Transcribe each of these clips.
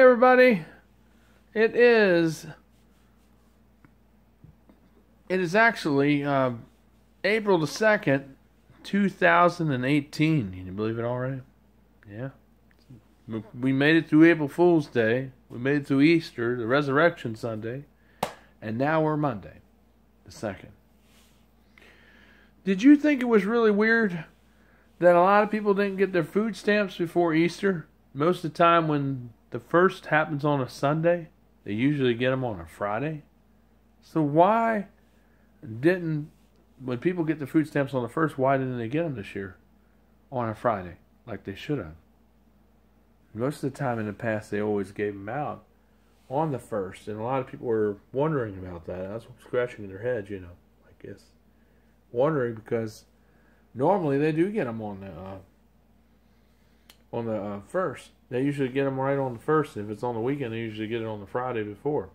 everybody. It is actually April the 2nd, 2018. Can you believe it already? Yeah. We made it through April Fool's Day. We made it through Easter, the Resurrection Sunday. And now we're Monday, the 2nd. Did you think it was really weird that a lot of people didn't get their food stamps before Easter? Most of the time when the first happens on a Sunday, they usually get them on a Friday. So why didn't, when people get the food stamps on the first, why didn't they get them this year on a Friday like they should have? Most of the time in the past, they always gave them out on the first, and a lot of people were wondering about that. I was scratching their heads, I guess. Wondering because normally they do get them on the first. They usually get them right on the first. If it's on the weekend, they usually get it on the Friday before.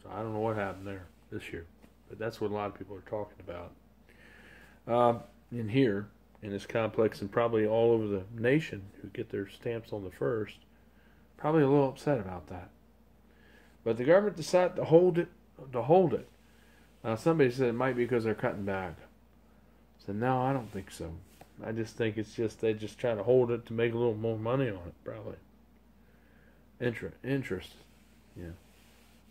So I don't know what happened there this year, but that's what a lot of people are talking about in here in this complex, and probably all over the nation who get their stamps on the first. Probably a little upset about that. But the government decided to hold it. Somebody said it might be because they're cutting back. I said, no, I don't think so. I just think it's just they just try to hold it to make a little more money on it, probably. Interest. Yeah.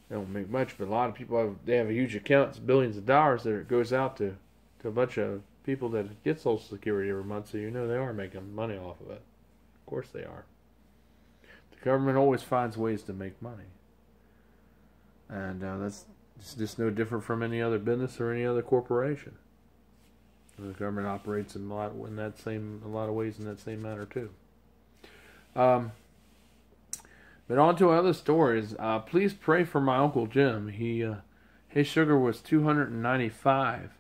They don't make much, but a lot of people have a huge account. It's billions of dollars that it goes out to a bunch of people that get Social Security every month, so they are making money off of it. Of course they are. The government always finds ways to make money. And that's just no different from any other business or any other corporation. The government operates in a lot of ways in that same manner too. But on to other stories. Please pray for my Uncle Jim. His sugar was 295.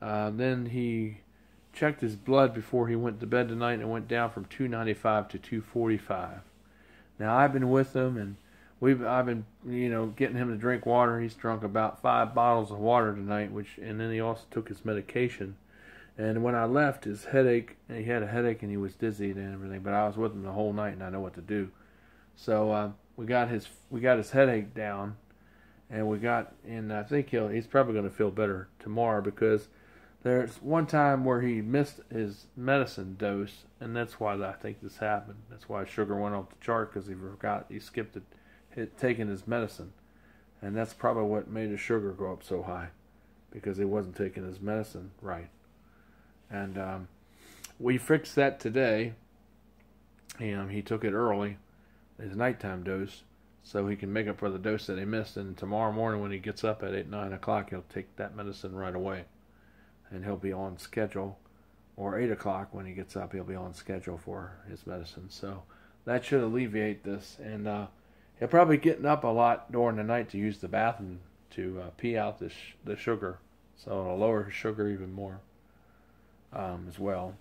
Then he checked his blood before he went to bed tonight, and it went down from 295 to 245. Now I've been with him, and I've been getting him to drink water. He's drunk about 5 bottles of water tonight, and then he also took his medication. And when I left, he had a headache and he was dizzy and everything. But I was with him the whole night, and I know what to do. So we got his headache down, and I think he's probably going to feel better tomorrow, because there's one time where he missed his medicine dose, and that's why I think this happened. That's why sugar went off the chart, because he skipped it, taking his medicine, and that's probably what made his sugar go up so high, because he wasn't taking his medicine right. And we fixed that today, and he took it early, his nighttime dose, so he can make up for the dose that he missed. And tomorrow morning when he gets up at 9 o'clock, he'll take that medicine right away, and he'll be on schedule. Or 8 o'clock when he gets up, he'll be on schedule for his medicine. So that should alleviate this. And he'll probably getting up a lot during the night to use the bathroom to pee out the sugar, so it'll lower his sugar even more as well.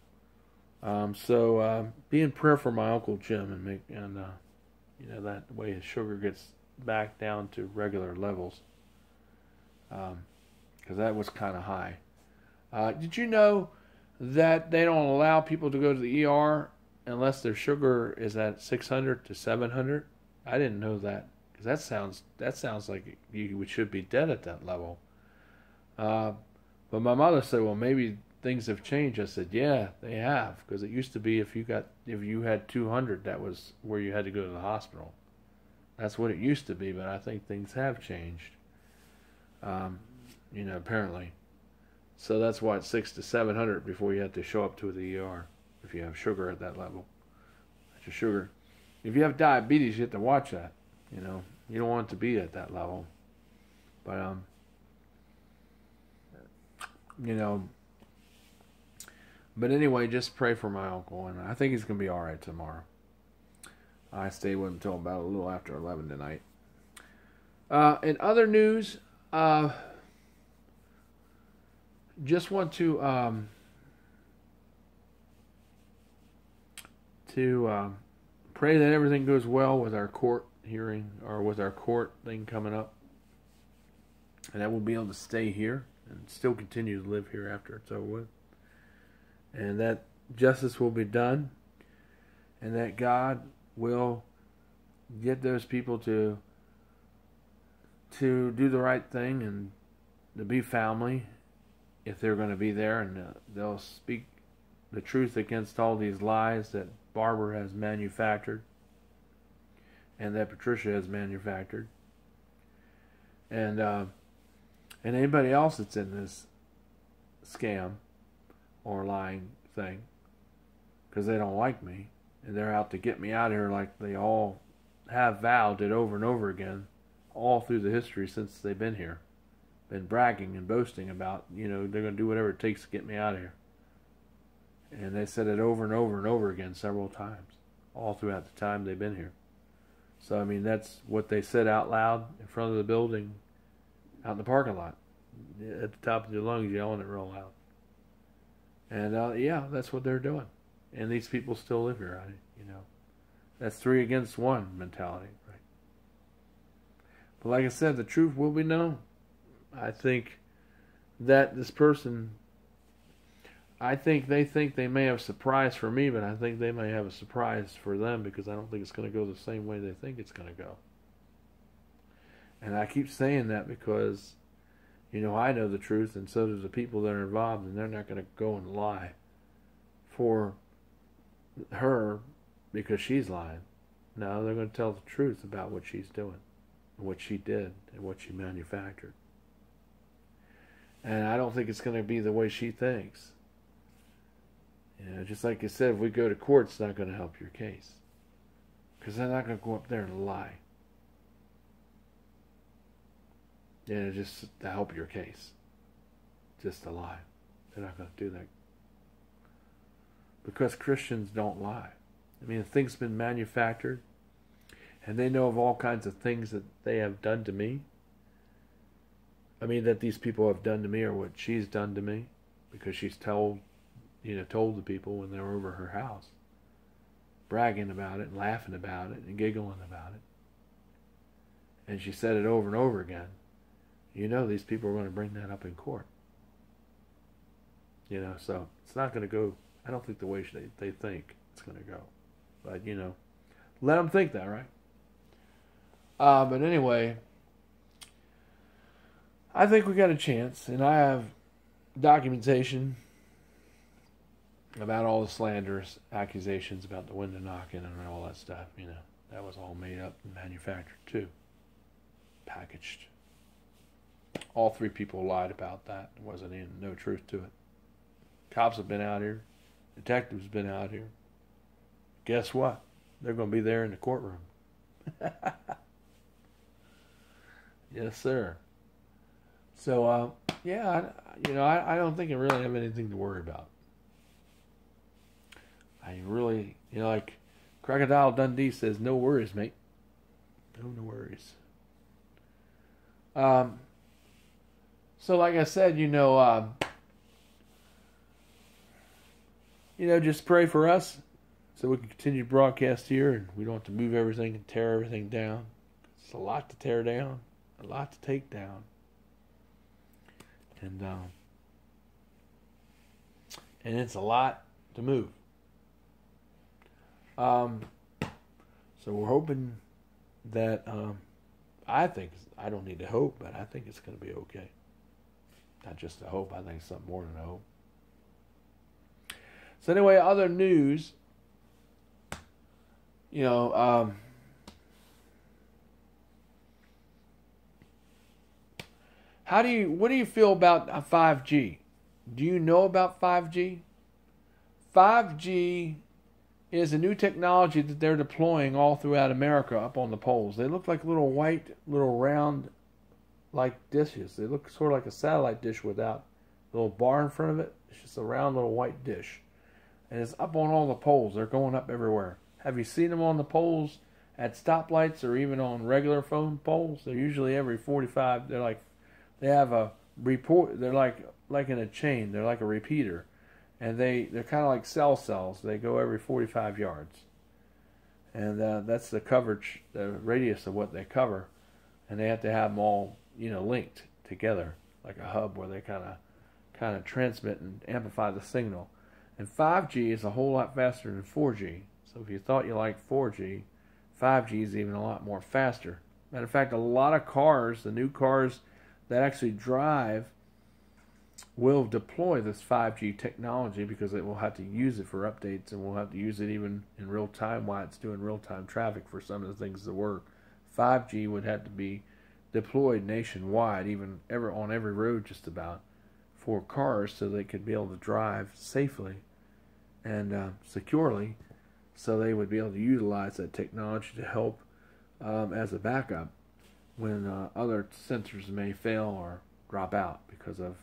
So be in prayer for my Uncle Jim, and that way his sugar gets back down to regular levels, because that was kind of high. Did you know that they don't allow people to go to the ER unless their sugar is at 600 to 700? I didn't know that, because that sounds like you should be dead at that level. But my mother said, well, maybe things have changed. I said, yeah, they have, because it used to be if you had 200, that was where you had to go to the hospital. That's what it used to be, but I think things have changed. Apparently. So that's why it's 600 to 700 before you have to show up to the ER if you have sugar at that level. That's your sugar. If you have diabetes, you have to watch that. You don't want it to be at that level. But But anyway, just pray for my uncle, and I think he's going to be all right tomorrow. I stayed with him until about a little after 11 tonight. In other news, just want to pray that everything goes well with our court hearing, or with our court thing coming up, and that we'll be able to stay here and still continue to live here after it's over with, and that justice will be done, and that God will get those people to do the right thing and to be family if they're going to be there, and they'll speak the truth against all these lies that Barbara has manufactured and that Patricia has manufactured, and anybody else that's in this scam or lying thing, because they don't like me and they're out to get me out of here, like they all have vowed it over and over again all through the history since they've been here, been bragging and boasting about, they're going to do whatever it takes to get me out of here. And they said it over and over and over again several times, all throughout the time they've been here. So, I mean, that's what they said out loud in front of the building, out in the parking lot, at the top of their lungs, yelling it real loud. And, yeah, that's what they're doing. And these people still live here, That's 3 against 1 mentality, right? But like I said, the truth will be known. I think that this person, they think they may have a surprise for me, but I think they may have a surprise for them, because I don't think it's going to go the same way they think it's going to go. And I keep saying that because, I know the truth, and so do the people that are involved, and they're not going to go and lie for her because she's lying. No, they're going to tell the truth about what she's doing, and what she did, and what she manufactured. And I don't think it's going to be the way she thinks. Just like I said, if we go to court, it's not going to help your case, because they're not going to go up there and lie. Just to help your case. Just to lie. They're not going to do that. Because Christians don't lie. I mean, things have been manufactured, and they know of all kinds of things that they have done to me. I mean, that these people have done to me, or what she's done to me, because she's told the people when they were over her house, bragging about it, and laughing about it, and giggling about it. And she said it over and over again. These people are going to bring that up in court. So it's not going to go, I don't think the way they think it's going to go. But, let them think that, right? But anyway, I think we got a chance, and I have documentation about all the slanderous accusations about the window knocking and all that stuff. That was all made up and manufactured too, packaged. All 3 people lied about that. There wasn't no truth to it. Cops have been out here. Detectives have been out here. Guess what? They're going to be there in the courtroom. Yes, sir. So, yeah, I don't think I really have anything to worry about. I really, like Crocodile Dundee says, no worries, mate. No worries. So like I said, just pray for us so we can continue to broadcast here, and we don't have to move everything and tear everything down. It's a lot to tear down, a lot to take down. And it's a lot to move. So we're hoping that, I don't need to hope, but I think it's going to be okay. Not just a hope, I think it's something more than a hope. So anyway, other news, what do you feel about 5G? Do you know about 5G? 5G is a new technology that they're deploying all throughout America up on the poles. They look like little white, little round, like dishes. They look sort of like a satellite dish without a little bar in front of it. It's just a round little white dish. And it's up on all the poles. They're going up everywhere. Have you seen them on the poles at stoplights or even on regular phone poles? They're usually every 45. They have a report. They're like in a chain. They're like a repeater. And they're kind of like cell cells. They go every 45 yards. And that's the coverage, the radius of what they cover. And they have to have them all, linked together like a hub where they kind of transmit and amplify the signal. And 5G is a whole lot faster than 4G. So if you thought you liked 4G, 5G is even a lot more faster. Matter of fact, a lot of cars, the new cars that actually drive, will deploy this 5G technology because it will have to use it for updates, and we'll have to use it even in real time while it's doing real-time traffic for some of the things to work. 5G would have to be deployed nationwide, even on every road just about, for cars so they could be able to drive safely and securely, so they would be able to utilize that technology to help as a backup when other sensors may fail or drop out because of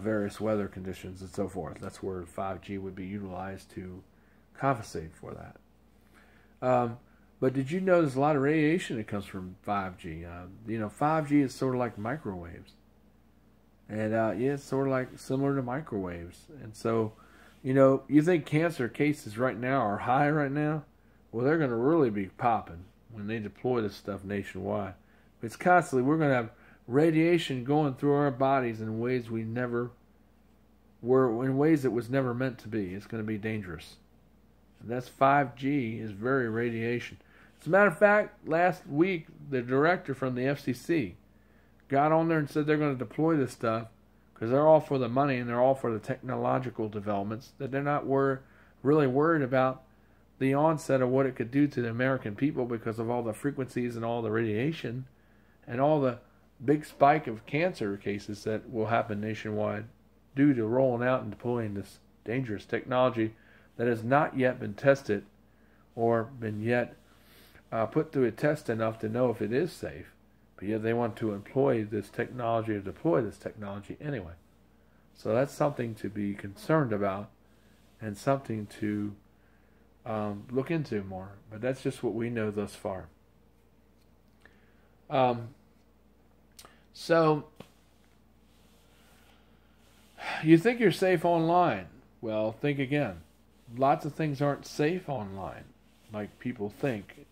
various weather conditions and so forth. That's where 5G would be utilized to compensate for that. But did you know there's a lot of radiation that comes from 5G? 5G is sort of like microwaves. And yeah, it's sort of like similar to microwaves. And so, you think cancer cases right now are high right now? Well, they're going to really be popping when they deploy this stuff nationwide. It's constantly, we're going to have radiation going through our bodies in ways in ways it was never meant to be. It's going to be dangerous. And that's 5G is very radiation. As a matter of fact, last week, the director from the FCC got on there and said they're going to deploy this stuff because they're all for the money and they're all for the technological developments, that they're not really worried about the onset of what it could do to the American people because of all the frequencies and all the radiation and all the big spike of cancer cases that will happen nationwide due to rolling out and deploying this dangerous technology that has not yet been tested or been yet put through a test enough to know if it is safe. But yet they want to employ this technology or deploy this technology anyway. So that's something to be concerned about and something to look into more. But that's just what we know thus far. So, you think you're safe online. Well, think again. Lots of things aren't safe online like people think.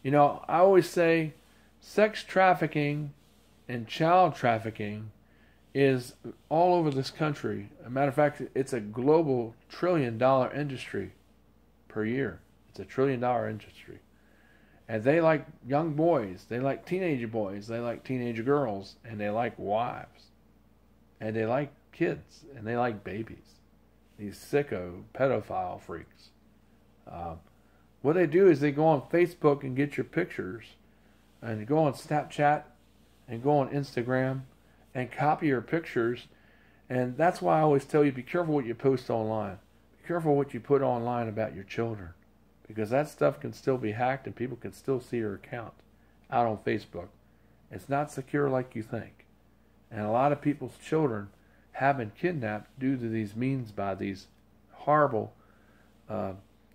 I always say sex trafficking and child trafficking is all over this country. As a matter of fact, it's a global $1 trillion industry per year. It's a $1 trillion industry. And they like young boys, they like teenage boys, they like teenage girls, and they like wives. And they like kids, and they like babies. These sicko pedophile freaks. What they do is they go on Facebook and get your pictures, and go on Snapchat, and go on Instagram, and copy your pictures. And that's why I always tell you, be careful what you post online. Be careful what you put online about your children. Because that stuff can still be hacked and people can still see your account out on Facebook. It's not secure like you think. And a lot of people's children have been kidnapped due to these means by these horrible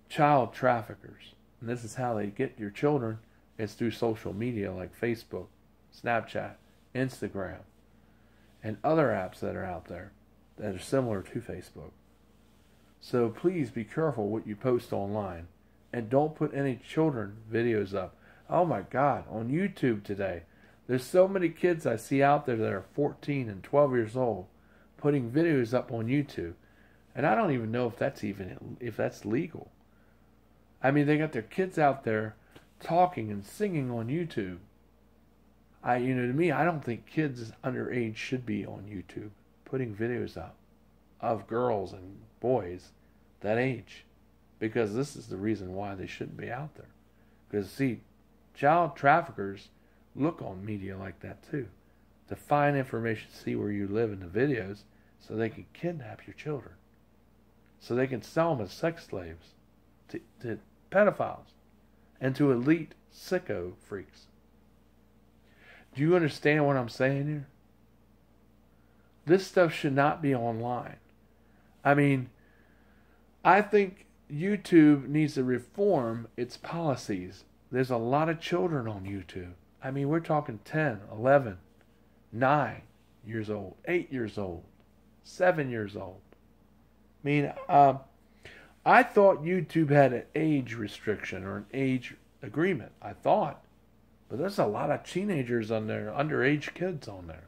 child traffickers. And this is how they get your children. It's through social media like Facebook, Snapchat, Instagram, and other apps that are out there that are similar to Facebook. So please be careful what you post online. And don't put any children videos up. Oh my God, on YouTube today, there's so many kids I see out there that are 14 and 12 years old putting videos up on YouTube. And I don't even know if that's legal. I mean, they got their kids out there talking and singing on YouTube. To me, I don't think kids underage should be on YouTube putting videos up of girls and boys that age. Because this is the reason why they shouldn't be out there. Because, see, child traffickers look on media like that too. To find information, see where you live in the videos, so they can kidnap your children. So they can sell them as sex slaves to pedophiles and to elite sicko freaks. Do you understand what I'm saying here? This stuff should not be online. I mean, I think YouTube needs to reform its policies. There's a lot of children on YouTube. I mean, we're talking 10, 11, 9 years old, 8 years old, 7 years old. I mean, I thought YouTube had an age restriction or an age agreement. I thought. But there's a lot of teenagers on there, underage kids on there,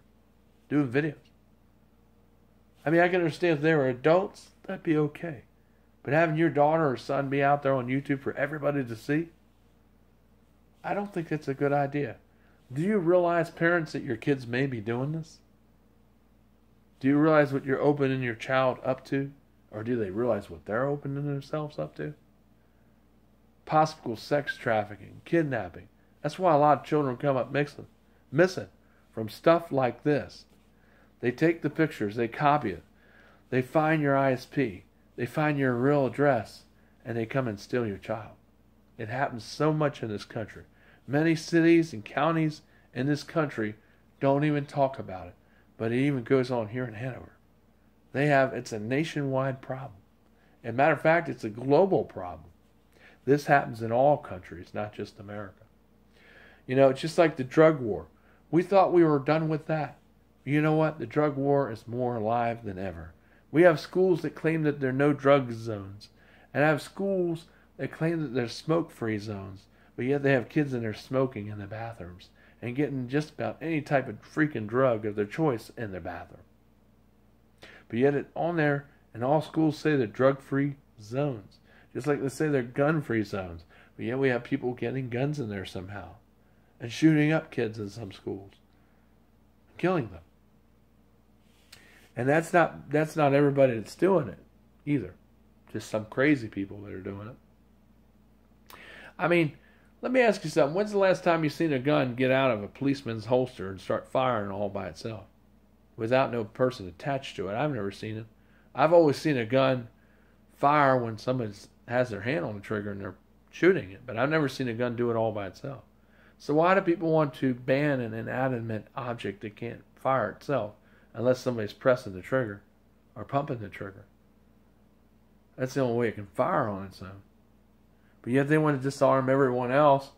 doing videos. I mean, I can understand if they were adults, that'd be okay. But having your daughter or son be out there on YouTube for everybody to see, I don't think it's a good idea. Do you realize, parents, that your kids may be doing this? Do you realize what you're opening your child up to? Or do they realize what they're opening themselves up to? Possible sex trafficking, kidnapping. That's why a lot of children come up missing from stuff like this. They take the pictures, they copy it, they find your ISP, they find your real address, and they come and steal your child. It happens so much in this country. Many cities and counties in this country don't even talk about it, but it even goes on here in Hanover. It's a nationwide problem. As a matter of fact, it's a global problem. This happens in all countries, not just America. It's just like the drug war. We thought we were done with that. You know what? The drug war is more alive than ever. We have schools that claim that there are no drug zones, and have schools that claim that there's smoke-free zones, but yet they have kids in there smoking in the bathrooms and getting just about any type of freaking drug of their choice in their bathroom. But yet it's on there, and all schools say they're drug-free zones, just like they say they're gun-free zones. But yet we have people getting guns in there somehow and shooting up kids in some schools, killing them. And that's not everybody that's doing it either. Just some crazy people that are doing it. I mean, let me ask you something. When's the last time you seen a gun get out of a policeman's holster and start firing all by itself without no person attached to it? I've never seen it. I've always seen a gun fire when somebody has their hand on the trigger and they're shooting it, but I've never seen a gun do it all by itself. So why do people want to ban an inanimate object that can't fire itself unless somebody's pressing the trigger or pumping the trigger? That's the only way it can fire on its own. But yet they want to disarm everyone else.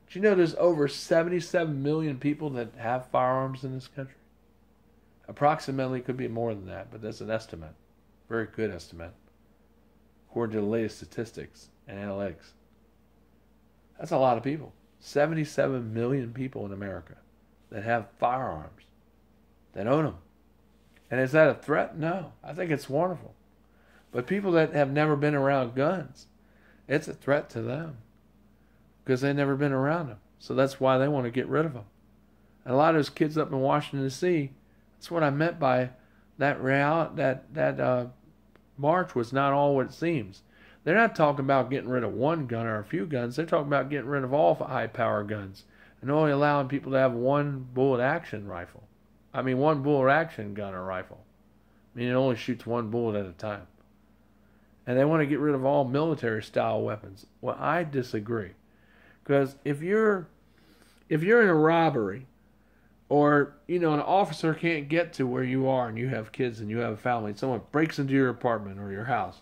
Do you know there's over 77 million people that have firearms in this country? Approximately, could be more than that, but that's an estimate. Very good estimate, according to the latest statistics and analytics. That's a lot of people. 77 million people in America that have firearms, that own them. And is that a threat? No. I think it's wonderful. But people that have never been around guns, it's a threat to them because they've never been around them. So that's why they want to get rid of them. And a lot of those kids up in Washington, D.C., that's what I meant by that march was not all what it seems. They're not talking about getting rid of one gun or a few guns. They're talking about getting rid of all high-power guns and only allowing people to have one bullet-action rifle. I mean, one bullet-action gun or rifle. I mean, it only shoots one bullet at a time. And they want to get rid of all military-style weapons. Well, I disagree. Because if you're in a robbery, or, an officer can't get to where you are and you have kids and you have a family, and someone breaks into your apartment or your house,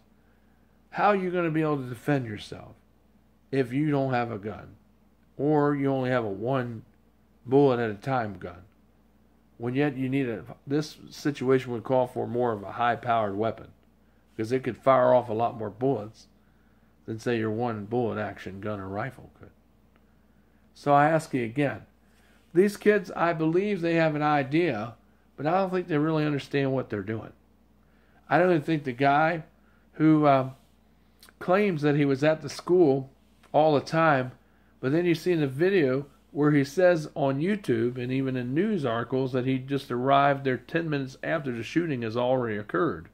how are you going to be able to defend yourself if you don't have a gun? Or you only have a one bullet at a time gun? When yet you need this situation would call for more of a high-powered weapon, because it could fire off a lot more bullets than, say, your one bullet action gun or rifle could. So I ask you again, these kids, I believe they have an idea, but I don't think they really understand what they're doing. I don't even think the guy who claims that he was at the school all the time, but then you see in the video where he says on YouTube and even in news articles that he just arrived there 10 minutes after the shooting has already occurred.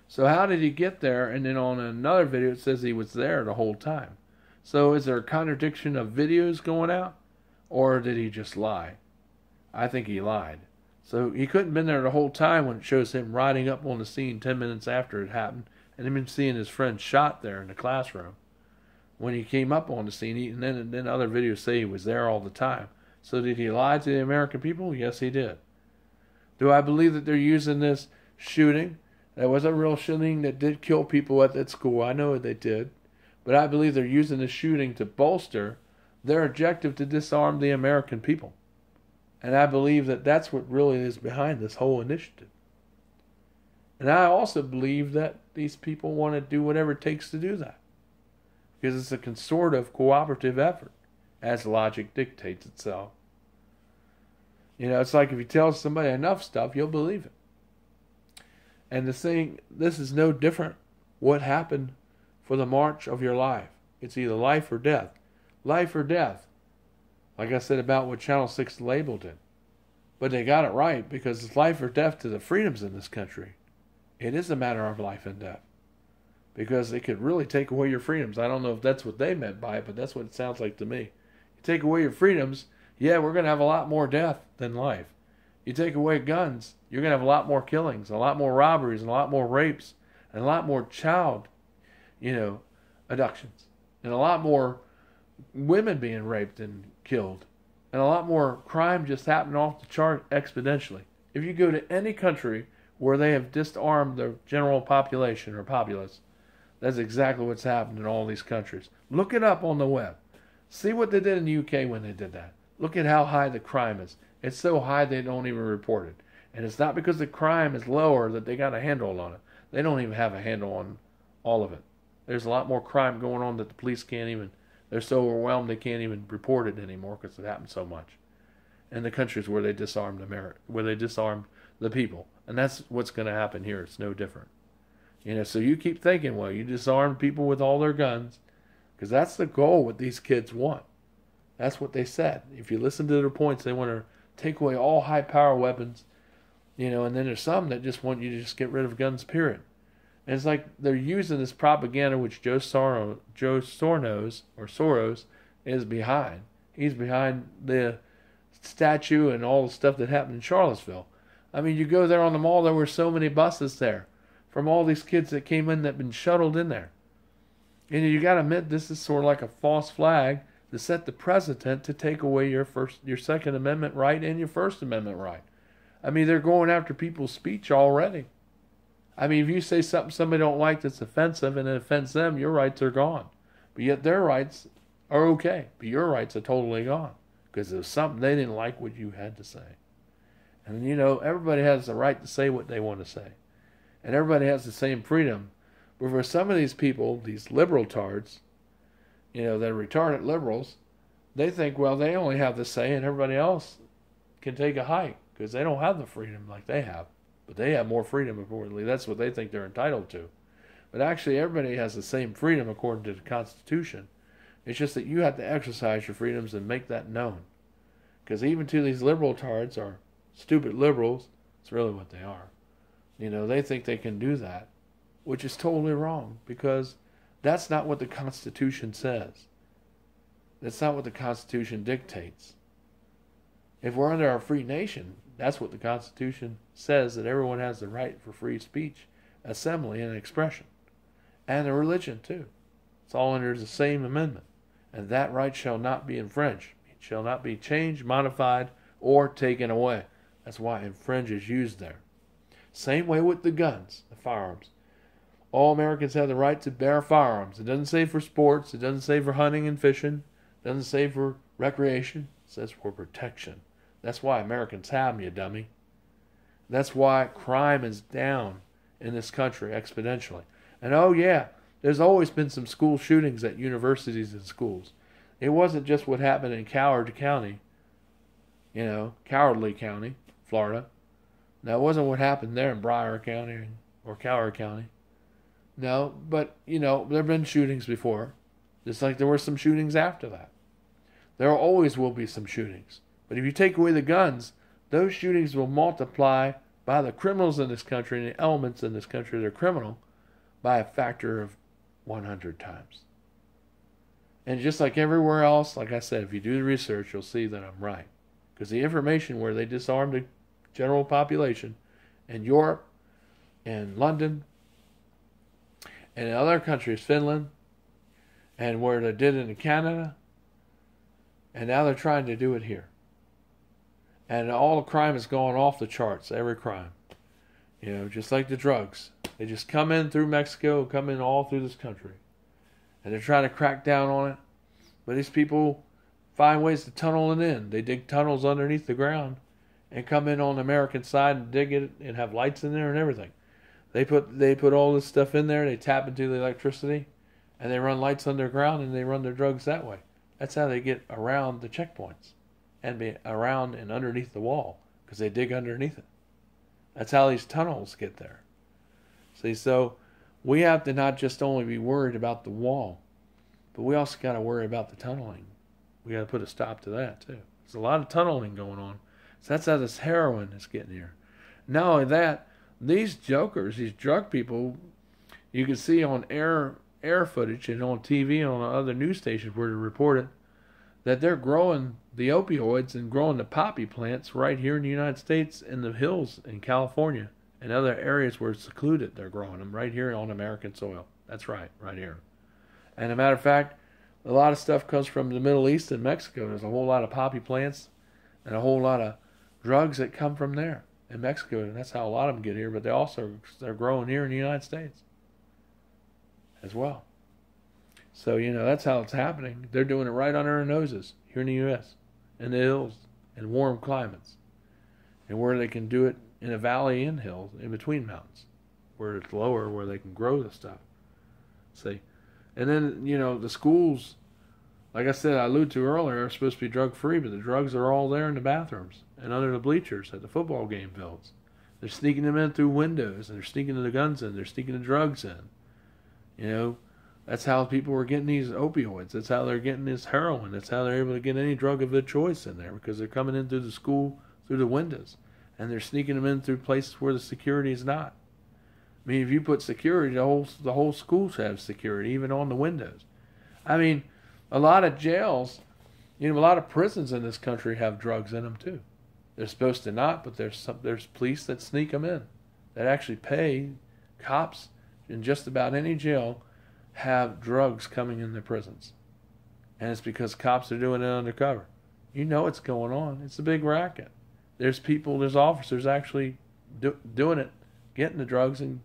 So how did he get there? And then on another video it says he was there the whole time. So is there a contradiction of videos going out? Or did he just lie? I think he lied. So he couldn't have been there the whole time when it shows him riding up on the scene 10 minutes after it happened, and him seeing his friend shot there in the classroom when he came up on the scene. And then other videos say he was there all the time. So did he lie to the American people? Yes, he did. Do I believe that they're using this shooting? That was a real shooting that did kill people at that school. I know they did. But I believe they're using the shooting to bolster their objective to disarm the American people. And I believe that that's what really is behind this whole initiative. And I also believe that these people want to do whatever it takes to do that, because it's a consortive, cooperative effort, as logic dictates itself. It's like if you tell somebody enough stuff, you'll believe it. And this is no different. What happened for the march of your life? It's either life or death. Life or death. Like I said about what Channel 6 labeled it. But they got it right, because it's life or death to the freedoms in this country. It is a matter of life and death. Because it could really take away your freedoms. I don't know if that's what they meant by it, but that's what it sounds like to me. You take away your freedoms, yeah, we're going to have a lot more death than life. You take away guns, you're going to have a lot more killings, a lot more robberies, and a lot more rapes, and a lot more child, abductions, and a lot more women being raped and killed, and a lot more crime just happening off the chart exponentially. If you go to any country where they have disarmed the general population or populace, that's exactly what's happened in all these countries. Look it up on the web. See what they did in the UK when they did that. Look at how high the crime is. It's so high they don't even report it. And it's not because the crime is lower that they got a handle on it. They don't even have a handle on all of it. There's a lot more crime going on that the police can't even, they're so overwhelmed they can't even report it anymore because it happens so much. In the countries where they disarmed where they disarmed the people. And that's what's going to happen here. It's no different. So you keep thinking, well, you disarm people with all their guns, because that's the goal what these kids want. That's what they said. If you listen to their points, they want to take away all high-power weapons, and then there's some that just want you to just get rid of guns, period. And it's like they're using this propaganda, which Joe Soros is behind. He's behind the statue and all the stuff that happened in Charlottesville. I mean, you go there on the mall, there were so many buses there from all these kids that came in that had been shuttled in there. And you got to admit, this is sort of like a false flag to set the precedent to take away your Second Amendment right and your First Amendment right. I mean, they're going after people's speech already. I mean, if you say something somebody don't like that's offensive and it offends them, your rights are gone. But yet their rights are okay. But your rights are totally gone. Because there's something they didn't like what you had to say. And everybody has the right to say what they want to say. And everybody has the same freedom. But for some of these people, these liberal tards, they're retarded liberals, they think, well, they only have the say and everybody else can take a hike because they don't have the freedom like they have. But they have more freedom, accordingly. That's what they think they're entitled to. But actually, everybody has the same freedom according to the Constitution. It's just that you have to exercise your freedoms and make that known. Because even to these liberal tards, or stupid liberals, it's really what they are. They think they can do that, which is totally wrong, because that's not what the Constitution says. That's not what the Constitution dictates. If we're under a free nation, that's what the Constitution says, that everyone has the right for free speech, assembly, and expression. And the religion, too. It's all under the same amendment. And that right shall not be infringed. It shall not be changed, modified, or taken away. That's why infringe is used there. Same way with the guns, the firearms. All Americans have the right to bear firearms. It doesn't say for sports. It doesn't say for hunting and fishing. It doesn't say for recreation. It says for protection. That's why Americans have them, you dummy. That's why crime is down in this country exponentially. And oh yeah, there's always been some school shootings at universities and schools. It wasn't just what happened in Cowardly County, Florida. That wasn't what happened there in Broward County or Coward County. No, but, there have been shootings before. Just like there were some shootings after that. There always will be some shootings. But if you take away the guns, those shootings will multiply by the criminals in this country and the elements in this country that are criminal by a factor of 100 times. And just like everywhere else, like I said, if you do the research, you'll see that I'm right. Because the information where they disarmed the general population in Europe and London and in other countries, Finland, and where they did it in Canada, and now they're trying to do it here. And all the crime is going off the charts, every crime. Just like the drugs. They just come in through Mexico, come in all through this country. And they're trying to crack down on it. But these people find ways to tunnel it in. They dig tunnels underneath the ground and come in on the American side and dig it and have lights in there and everything. They put all this stuff in there, they tap into the electricity, and they run lights underground and they run their drugs that way. That's how they get around the checkpoints and be around and underneath the wall, because they dig underneath it. That's how these tunnels get there. See, so we have to not just only be worried about the wall, but we also got to worry about the tunneling. We got to put a stop to that too. There's a lot of tunneling going on. So that's how this heroin is getting here. Not only that, these jokers, these drug people, you can see on air footage and on TV and on other news stations where they report it, that they're growing the opioids and growing the poppy plants right here in the United States in the hills in California and other areas where it's secluded. They're growing them right here on American soil. That's right here. And as a matter of fact, a lot of stuff comes from the Middle East and Mexico. There's a whole lot of poppy plants and a whole lot of drugs that come from there in Mexico. And that's how a lot of them get here. But they're growing here in the United States as well. So, that's how it's happening. They're doing it right under our noses here in the U.S., in the hills, in warm climates, and where they can do it in a valley in hills, in between mountains, where it's lower, where they can grow the stuff. See? And then, the schools, like I said, I alluded to earlier, are supposed to be drug-free, but the drugs are all there in the bathrooms and under the bleachers at the football game fields. They're sneaking them in through windows, and they're sneaking the guns in, they're sneaking the drugs in. That's how people are getting these opioids. That's how they're getting this heroin. That's how they're able to get any drug of their choice in there, because they're coming in through the school, through the windows. And they're sneaking them in through places where the security is not. I mean, if you put security, the whole school should have security, even on the windows. I mean, a lot of jails, a lot of prisons in this country have drugs in them too. They're supposed to not, but there's police that sneak them in, that actually pay cops in just about any jail have drugs coming in their prisons. And it's because cops are doing it undercover. What's going on. It's a big racket. There's officers actually doing it, getting the drugs and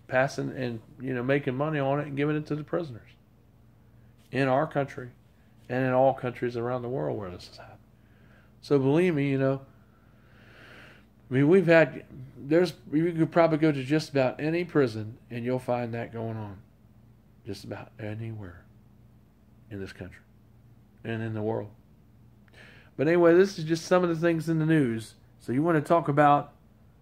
passing and, making money on it and giving it to the prisoners. In our country and in all countries around the world where this has happened. So believe me, you could probably go to just about any prison and you'll find that going on. Just about anywhere in this country and in the world. But anyway, this is just some of the things in the news. So you want to talk about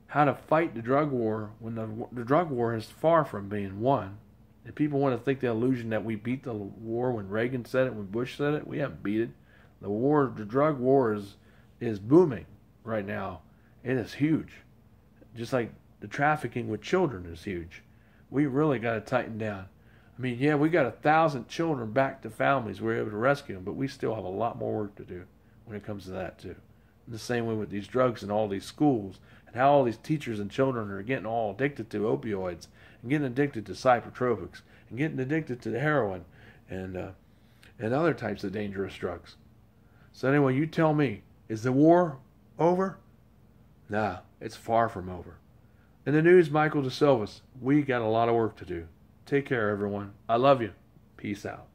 how to fight the drug war when the drug war is far from being won. If people want to think the illusion that we beat the war when Reagan said it, when Bush said it, we haven't beat it. The drug war is booming right now. It is huge. Just like the trafficking with children is huge. We really got to tighten down. I mean, yeah, we got 1,000 children back to families. We're able to rescue them, but we still have a lot more work to do when it comes to that too. And the same way with these drugs and all these schools and how all these teachers and children are getting all addicted to opioids and getting addicted to psychotropics and getting addicted to the heroin and other types of dangerous drugs. So anyway, you tell me, is the war over? Nah, it's far from over. In the news, Michael DeSilvas, we got a lot of work to do. Take care, everyone. I love you. Peace out.